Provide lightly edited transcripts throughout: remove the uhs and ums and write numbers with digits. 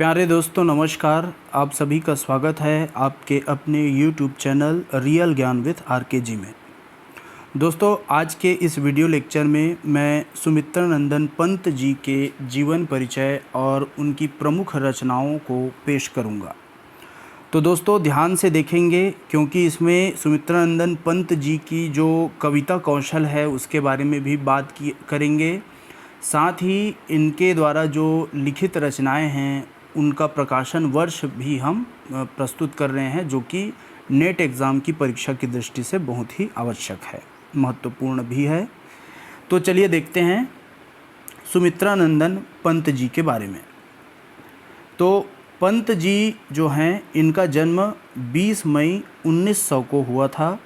प्यारे दोस्तों नमस्कार। आप सभी का स्वागत है आपके अपने YouTube चैनल रियल ज्ञान विथ RKG में। दोस्तों आज के इस वीडियो लेक्चर में मैं सुमित्रानंदन पंत जी के जीवन परिचय और उनकी प्रमुख रचनाओं को पेश करूंगा। तो दोस्तों ध्यान से देखेंगे क्योंकि इसमें सुमित्रानंदन पंत जी की जो कविता कौशल है उसके बारे में भी करेंगे। साथ ही इनके द्वारा जो लिखित रचनाएं हैं उनका प्रकाशन वर्ष भी हम प्रस्तुत कर रहे हैं, जो कि नेट एग्ज़ाम की परीक्षा की दृष्टि से बहुत ही आवश्यक है, महत्वपूर्ण भी है। तो चलिए देखते हैं सुमित्रानंदन पंत जी के बारे में। तो पंत जी जो हैं इनका जन्म 20 मई 1900 को हुआ था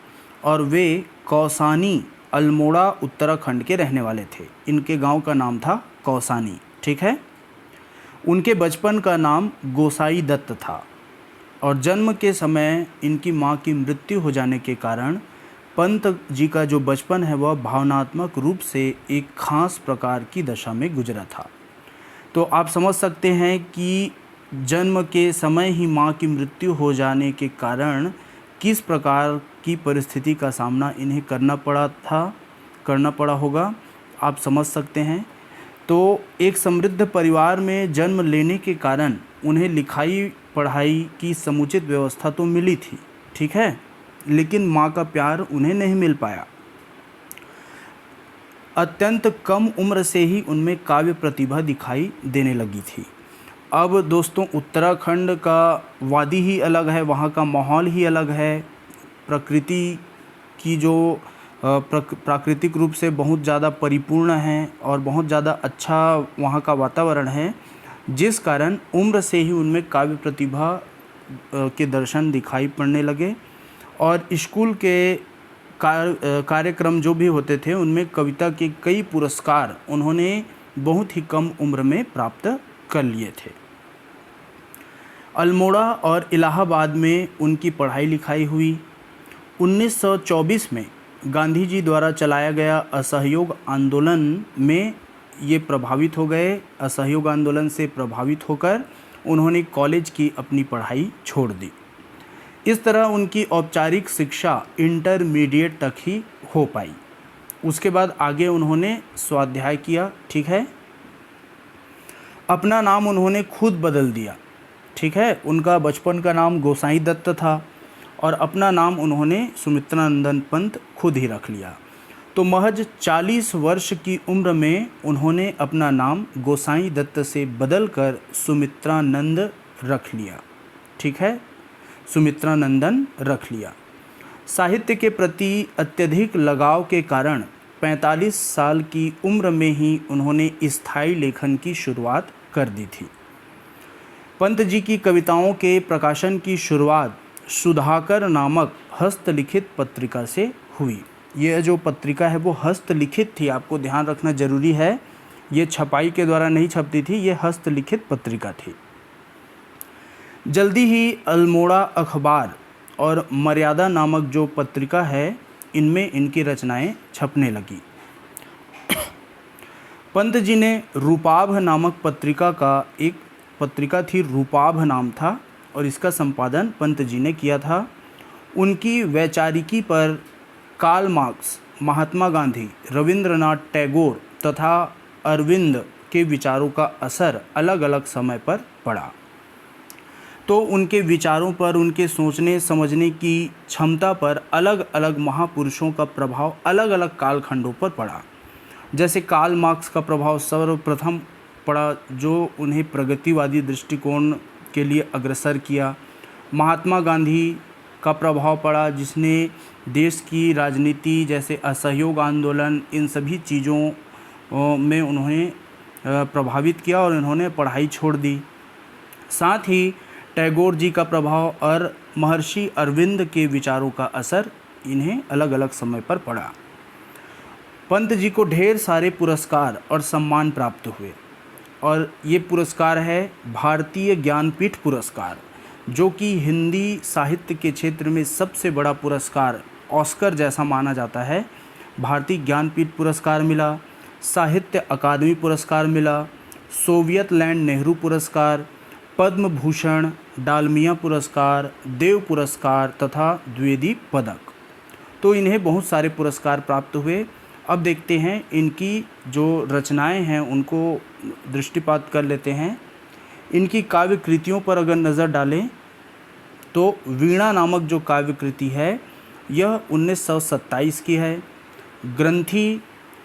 और वे कौसानी अल्मोड़ा उत्तराखंड के रहने वाले थे। इनके गांव का नाम था कौसानी, ठीक है। उनके बचपन का नाम गोसाई दत्त था और जन्म के समय इनकी मां की मृत्यु हो जाने के कारण पंत जी का जो बचपन है वह भावनात्मक रूप से एक खास प्रकार की दशा में गुजरा था। तो आप समझ सकते हैं कि जन्म के समय ही मां की मृत्यु हो जाने के कारण किस प्रकार की परिस्थिति का सामना इन्हें करना पड़ा होगा, आप समझ सकते हैं। तो एक समृद्ध परिवार में जन्म लेने के कारण उन्हें लिखाई पढ़ाई की समुचित व्यवस्था तो मिली थी, ठीक है, लेकिन माँ का प्यार उन्हें नहीं मिल पाया। अत्यंत कम उम्र से ही उनमें काव्य प्रतिभा दिखाई देने लगी थी। अब दोस्तों उत्तराखंड का वादी ही अलग है, वहाँ का माहौल ही अलग है, प्रकृति की जो प्राकृतिक रूप से बहुत ज़्यादा परिपूर्ण है और बहुत ज़्यादा अच्छा वहाँ का वातावरण है, जिस कारण उम्र से ही उनमें काव्य प्रतिभा के दर्शन दिखाई पड़ने लगे। और स्कूल के कार्यक्रम जो भी होते थे उनमें कविता के कई पुरस्कार उन्होंने बहुत ही कम उम्र में प्राप्त कर लिए थे। अल्मोड़ा और इलाहाबाद में उनकी पढ़ाई लिखाई हुई। 1924 में गांधी जी द्वारा चलाया गया असहयोग आंदोलन में ये प्रभावित हो गए। असहयोग आंदोलन से प्रभावित होकर उन्होंने कॉलेज की अपनी पढ़ाई छोड़ दी। इस तरह उनकी औपचारिक शिक्षा इंटरमीडिएट तक ही हो पाई। उसके बाद आगे उन्होंने स्वाध्याय किया, ठीक है। अपना नाम उन्होंने खुद बदल दिया, ठीक है। उनका बचपन का नाम गोसाई दत्त था और अपना नाम उन्होंने सुमित्रानंदन पंत खुद ही रख लिया। तो महज 40 वर्ष की उम्र में उन्होंने अपना नाम गोसाई दत्त से बदलकर सुमित्रानंद रख लिया, ठीक है, सुमित्रानंदन रख लिया। साहित्य के प्रति अत्यधिक लगाव के कारण 45 साल की उम्र में ही उन्होंने स्थायी लेखन की शुरुआत कर दी थी। पंत जी की कविताओं के प्रकाशन की शुरुआत सुधाकर नामक हस्तलिखित पत्रिका से हुई। यह जो पत्रिका है वो हस्तलिखित थी, आपको ध्यान रखना जरूरी है। ये छपाई के द्वारा नहीं छपती थी, ये हस्तलिखित पत्रिका थी। जल्दी ही अल्मोड़ा अखबार और मर्यादा नामक जो पत्रिका है इनमें इनकी रचनाएं छपने लगी। पंत जी ने रूपाभ नामक पत्रिका थी, रूपाभ नाम था, और इसका संपादन पंत जी ने किया था। उनकी वैचारिकी पर कार्ल मार्क्स, महात्मा गांधी, रविंद्रनाथ टैगोर तथा अरविंद के विचारों का असर अलग अलग समय पर पड़ा। तो उनके विचारों पर, उनके सोचने समझने की क्षमता पर अलग अलग महापुरुषों का प्रभाव अलग अलग कालखंडों पर पड़ा। जैसे कार्ल मार्क्स का प्रभाव सर्वप्रथम पड़ा, जो उन्हें प्रगतिवादी दृष्टिकोण के लिए अग्रसर किया। महात्मा गांधी का प्रभाव पड़ा, जिसने देश की राजनीति जैसे असहयोग आंदोलन इन सभी चीज़ों में उन्होंने प्रभावित किया और इन्होंने पढ़ाई छोड़ दी। साथ ही टैगोर जी का प्रभाव और महर्षि अरविंद के विचारों का असर इन्हें अलग अलग समय पर पड़ा। पंत जी को ढेर सारे पुरस्कार और सम्मान प्राप्त हुए और ये पुरस्कार है भारतीय ज्ञानपीठ पुरस्कार, जो कि हिंदी साहित्य के क्षेत्र में सबसे बड़ा पुरस्कार ऑस्कर जैसा माना जाता है। भारतीय ज्ञानपीठ पुरस्कार मिला, साहित्य अकादमी पुरस्कार मिला, सोवियत लैंड नेहरू पुरस्कार, पद्म भूषण, डालमिया पुरस्कार, देव पुरस्कार तथा द्विवेदी पदक। तो इन्हें बहुत सारे पुरस्कार प्राप्त हुए। अब देखते हैं इनकी जो रचनाएं हैं उनको दृष्टिपात कर लेते हैं। इनकी काव्य कृतियों पर अगर नज़र डालें तो वीणा नामक जो काव्य कृति है यह 1927 की है। ग्रंथि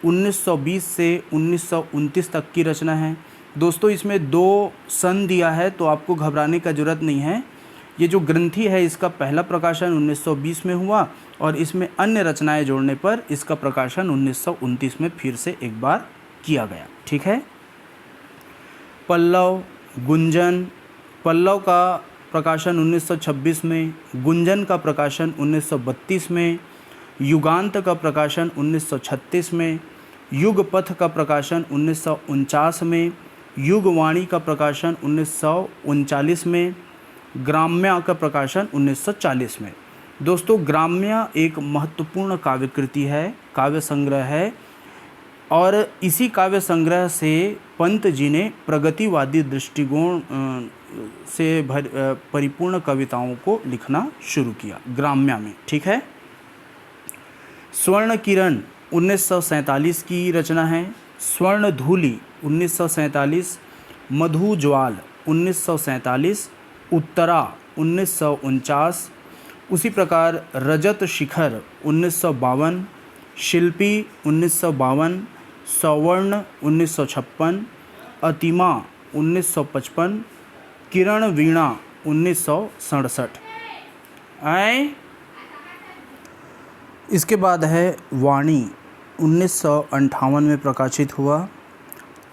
1920 से 1929 तक की रचना है। दोस्तों इसमें 2 सन दिया है तो आपको घबराने का ज़रूरत नहीं है। ये जो ग्रंथि है इसका पहला प्रकाशन 1920 में हुआ और इसमें अन्य रचनाएं जोड़ने पर इसका प्रकाशन 1929 में फिर से एक बार किया गया। ठीक है। पल्लव, गुंजन। पल्लव का प्रकाशन 1926 में, गुंजन का प्रकाशन 1932 में, युगांत का प्रकाशन 1936 में, युगपथ का प्रकाशन 1949 में, युगवाणी का प्रकाशन 1939 में, ग्राम्या का प्रकाशन 1940 में। दोस्तों ग्राम्या एक महत्वपूर्ण काव्य कृति है, काव्य संग्रह है और इसी काव्य संग्रह से पंत जी ने प्रगतिवादी दृष्टिकोण से परिपूर्ण कविताओं को लिखना शुरू किया ग्राम्या में। ठीक है। स्वर्ण किरण 1947 की रचना है। स्वर्ण धूलि 1947, मधु ज्वाल 1947, उत्तरा 1949, उसी प्रकार रजत शिखर 1952, शिल्पी 1952, सवर्ण 1956, अतिमा 1955, किरण वीणा 1967। इसके बाद है वाणी 1958 में प्रकाशित हुआ।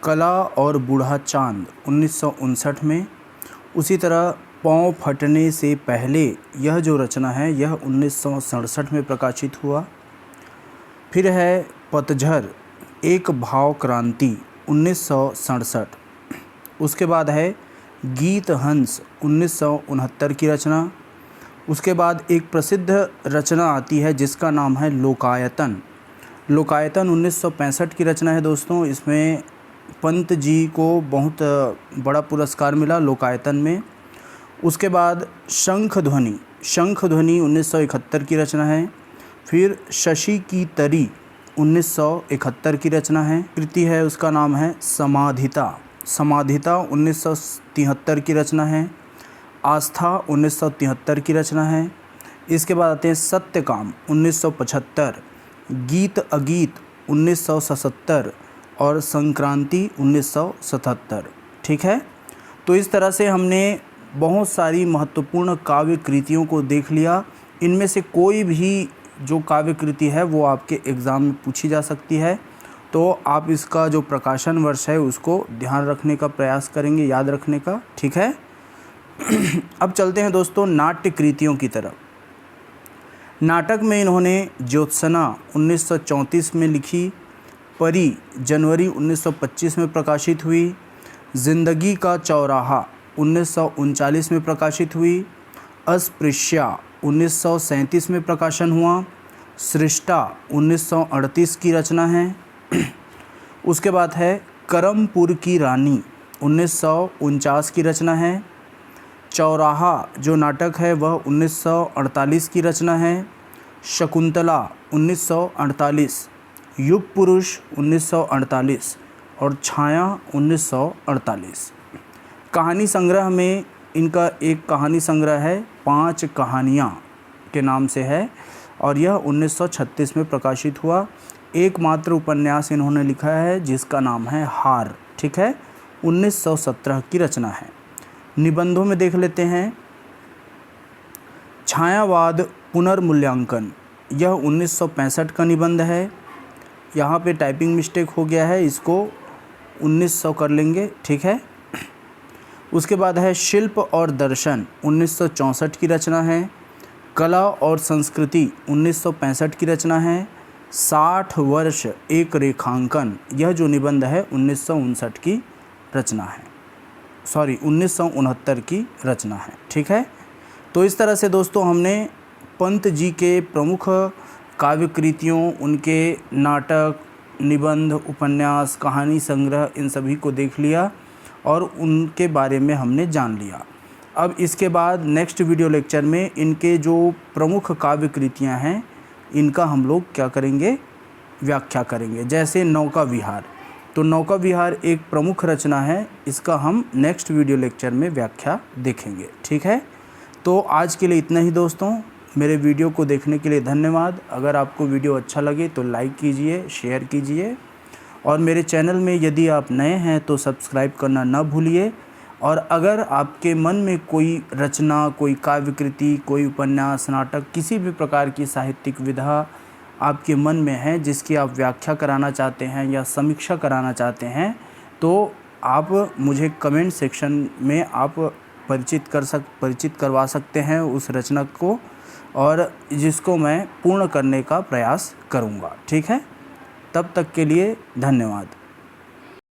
कला और बूढ़ा चांद 1959 में। उसी तरह पाँव फटने से पहले यह जो रचना है यह 1967 में प्रकाशित हुआ। फिर है पतझर, एक भाव क्रांति 1967। उसके बाद है गीत हंस 1969 की रचना। उसके बाद एक प्रसिद्ध रचना आती है जिसका नाम है लोकायतन। लोकायतन 1965 की रचना है दोस्तों। इसमें पंत जी को बहुत बड़ा पुरस्कार मिला लोकायतन में। उसके बाद शंख ध्वनि 1971 की रचना है। फिर शशि की तरी 1971 की रचना है। कृति है उसका नाम है समाधिता 1973 की रचना है। आस्था 1973 की रचना है। इसके बाद आते हैं सत्यकाम 1975, गीत अगीत 1977 और संक्रांति 1977। ठीक है। तो इस तरह से हमने बहुत सारी महत्वपूर्ण काव्य कृतियों को देख लिया। इनमें से कोई भी जो काव्य कृति है वो आपके एग्ज़ाम में पूछी जा सकती है, तो आप इसका जो प्रकाशन वर्ष है उसको ध्यान रखने का प्रयास करेंगे, याद रखने का। ठीक है। अब चलते हैं दोस्तों नाट्य कृतियों की तरफ। नाटक में इन्होंने ज्योत्सना 1934 में लिखी, परी जनवरी 1925 में प्रकाशित हुई, जिंदगी का चौराहा 1939 में प्रकाशित हुई, अस्पृश्या 1937 में प्रकाशन हुआ, सृष्टा 1938 की रचना है। उसके बाद है करमपुर की रानी 1949 की रचना है। चौराहा जो नाटक है वह 1948 की रचना है। शकुंतला 1948, युग पुरुष 1948 और छाया 1948। कहानी संग्रह में इनका एक कहानी संग्रह है 5 कहानियाँ के नाम से है और यह 1936 में प्रकाशित हुआ। एकमात्र उपन्यास इन्होंने लिखा है जिसका नाम है हार। ठीक है। 1917 की रचना है। निबंधों में देख लेते हैं। छायावाद पुनर्मूल्यांकन, यह 1965 का निबंध है। यहाँ पे टाइपिंग मिस्टेक हो गया है, इसको 1900 कर लेंगे। ठीक है। उसके बाद है शिल्प और दर्शन 1964 की रचना है। कला और संस्कृति 1965 की रचना है। 60 वर्ष एक रेखांकन, यह जो निबंध है 1959 की रचना है, 1969 की रचना है। ठीक है। तो इस तरह से दोस्तों हमने पंत जी के प्रमुख काव्य कृतियों, उनके नाटक, निबंध, उपन्यास, कहानी संग्रह, इन सभी को देख लिया और उनके बारे में हमने जान लिया। अब इसके बाद नेक्स्ट वीडियो लेक्चर में इनके जो प्रमुख काव्य कृतियाँ हैं इनका हम लोग क्या करेंगे, व्याख्या करेंगे। जैसे नौका विहार, तो नौका विहार एक प्रमुख रचना है, इसका हम नेक्स्ट वीडियो लेक्चर में व्याख्या देखेंगे। ठीक है, तो आज के लिए इतना ही दोस्तों। मेरे वीडियो को देखने के लिए धन्यवाद। अगर आपको वीडियो अच्छा लगे तो लाइक कीजिए, शेयर कीजिए, और मेरे चैनल में यदि आप नए हैं तो सब्सक्राइब करना ना भूलिए। और अगर आपके मन में कोई रचना, कोई काव्य कृति, कोई उपन्यास, नाटक, किसी भी प्रकार की साहित्यिक विधा आपके मन में है जिसकी आप व्याख्या कराना चाहते हैं या समीक्षा कराना चाहते हैं, तो आप मुझे कमेंट सेक्शन में आप परिचित करवा सकते हैं उस रचना को, और जिसको मैं पूर्ण करने का प्रयास करूँगा। ठीक है, तब तक के लिए धन्यवाद।